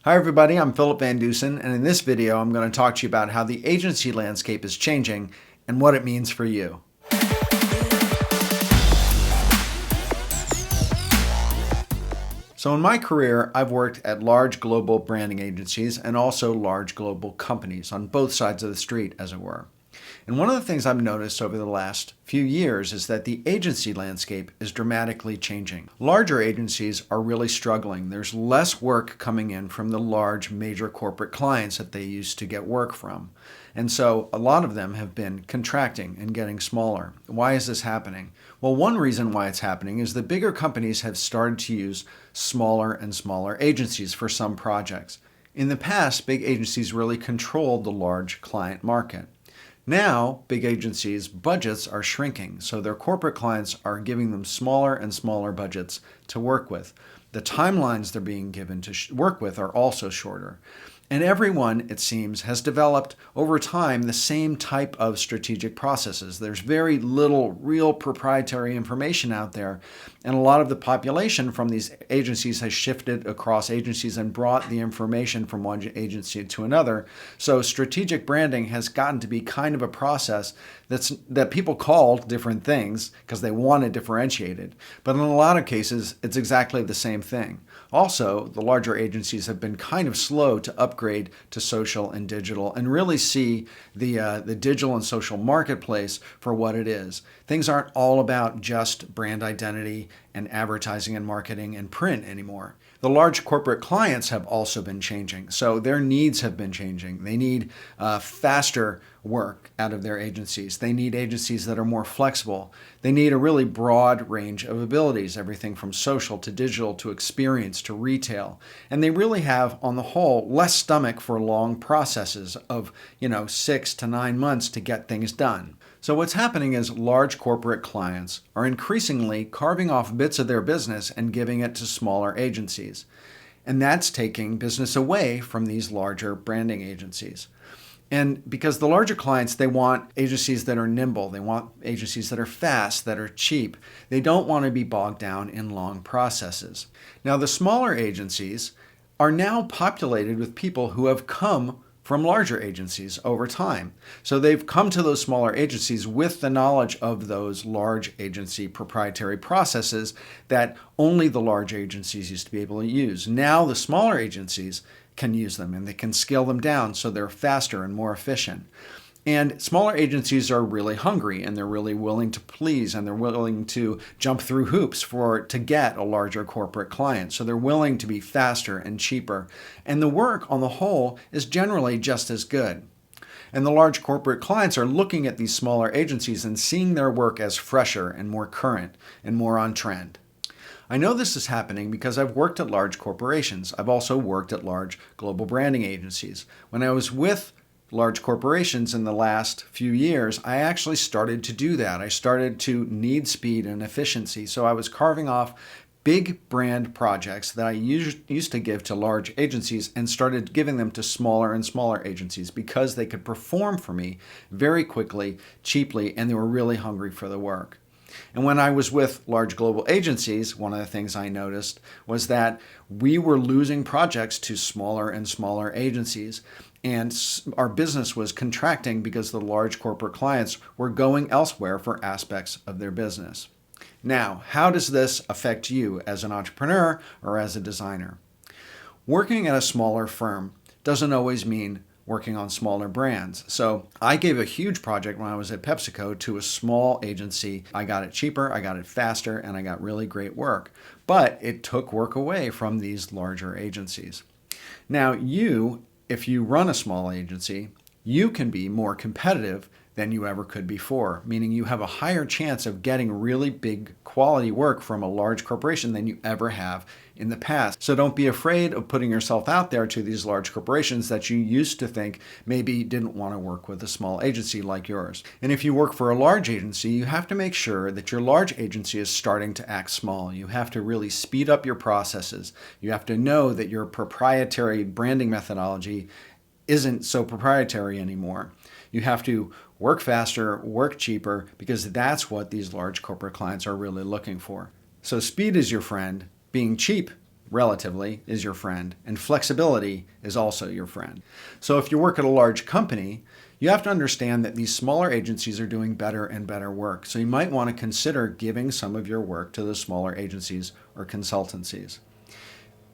Hi everybody, I'm Philip Van Dusen, and in this video I'm going to talk to you about how the agency landscape is changing and what it means for you. So in my career, I've worked at large global branding agencies and also large global companies on both sides of the street, as it were. And one of the things I've noticed over the last few years is that the agency landscape is dramatically changing. Larger agencies are really struggling. There's less work coming in from the large major corporate clients that they used to get work from. And so a lot of them have been contracting and getting smaller. Why is this happening? Well, one reason why it's happening is that bigger companies have started to use smaller and smaller agencies for some projects. In the past, big agencies really controlled the large client market. Now, big agencies' budgets are shrinking, so their corporate clients are giving them smaller and smaller budgets to work with. The timelines they're being given to work with are also shorter. And everyone, it seems, has developed over time the same type of strategic processes. There's very little real proprietary information out there, and a lot of the population from these agencies has shifted across agencies and brought the information from one agency to another. So strategic branding has gotten to be kind of a process that people call different things because they want to differentiate it. But in a lot of cases, it's exactly the same thing. Also, the larger agencies have been kind of slow to upgrade to social and digital and really see the digital and social marketplace for what it is. Things aren't all about just brand identity and advertising and marketing and print anymore. The large corporate clients have also been changing, so their needs have been changing. They need faster work out of their agencies. They need agencies that are more flexible. They need a really broad range of abilities, everything from social to digital to experience to retail. And they really have, on the whole, less stomach for long processes of, 6 to 9 months to get things done. So what's happening is large corporate clients are increasingly carving off bits of their business and giving it to smaller agencies. And that's taking business away from these larger branding agencies. And because the larger clients, they want agencies that are nimble. They want agencies that are fast, that are cheap. They don't want to be bogged down in long processes. Now, the smaller agencies are now populated with people who have come from larger agencies over time. So they've come to those smaller agencies with the knowledge of those large agency proprietary processes that only the large agencies used to be able to use. Now the smaller agencies can use them and they can scale them down so they're faster and more efficient. And smaller agencies are really hungry and they're really willing to please and they're willing to jump through hoops to get a larger corporate client. So they're willing to be faster and cheaper. And the work on the whole is generally just as good. And the large corporate clients are looking at these smaller agencies and seeing their work as fresher and more current and more on trend. I know this is happening because I've worked at large corporations. I've also worked at large global branding agencies. When I was with large corporations in the last few years, I actually started to do that. I started to need speed and efficiency. So I was carving off big brand projects that I used to give to large agencies and started giving them to smaller and smaller agencies because they could perform for me very quickly, cheaply, and they were really hungry for the work. And when I was with large global agencies, one of the things I noticed was that we were losing projects to smaller and smaller agencies. And our business was contracting because the large corporate clients were going elsewhere for aspects of their business. Now, how does this affect you as an entrepreneur or as a designer? Working at a smaller firm doesn't always mean working on smaller brands. So I gave a huge project when I was at PepsiCo to a small agency. I got it cheaper, I got it faster, and I got really great work. But it took work away from these larger agencies. Now, if you run a small agency, you can be more competitive than you ever could before, meaning you have a higher chance of getting really big quality work from a large corporation than you ever have in the past. So don't be afraid of putting yourself out there to these large corporations that you used to think maybe didn't want to work with a small agency like yours. And if you work for a large agency, you have to make sure that your large agency is starting to act small. You have to really speed up your processes. You have to know that your proprietary branding methodology isn't so proprietary anymore. You have to work faster, work cheaper, because that's what these large corporate clients are really looking for. So speed is your friend. Being cheap relatively, is your friend, and flexibility is also your friend. So if you work at a large company, you have to understand that these smaller agencies are doing better and better work. So you might want to consider giving some of your work to the smaller agencies or consultancies.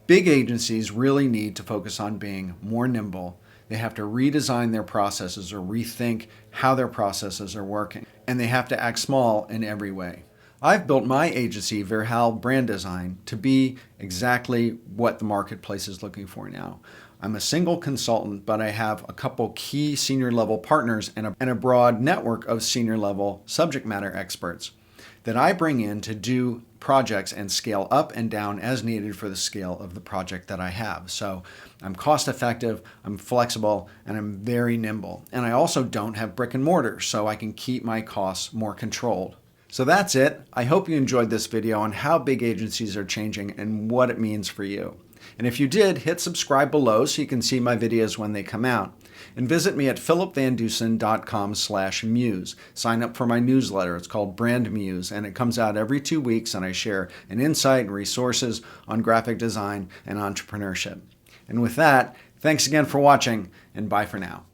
Big agencies really need to focus on being more nimble. They have to redesign their processes or rethink how their processes are working. And they have to act small in every way. I've built my agency, Verhal Brand Design, to be exactly what the marketplace is looking for now. I'm a single consultant, but I have a couple key senior level partners and a broad network of senior level subject matter experts that I bring in to do projects and scale up and down as needed for the scale of the project that I have. So I'm cost effective, I'm flexible, and I'm very nimble. And I also don't have brick and mortar, so I can keep my costs more controlled. So that's it. I hope you enjoyed this video on how big agencies are changing and what it means for you. And if you did, hit subscribe below so you can see my videos when they come out. And visit me at philipvandusen.com/muse. Sign up for my newsletter. It's called Brand Muse, and it comes out every 2 weeks, and I share an insight and resources on graphic design and entrepreneurship. And with that, thanks again for watching, and bye for now.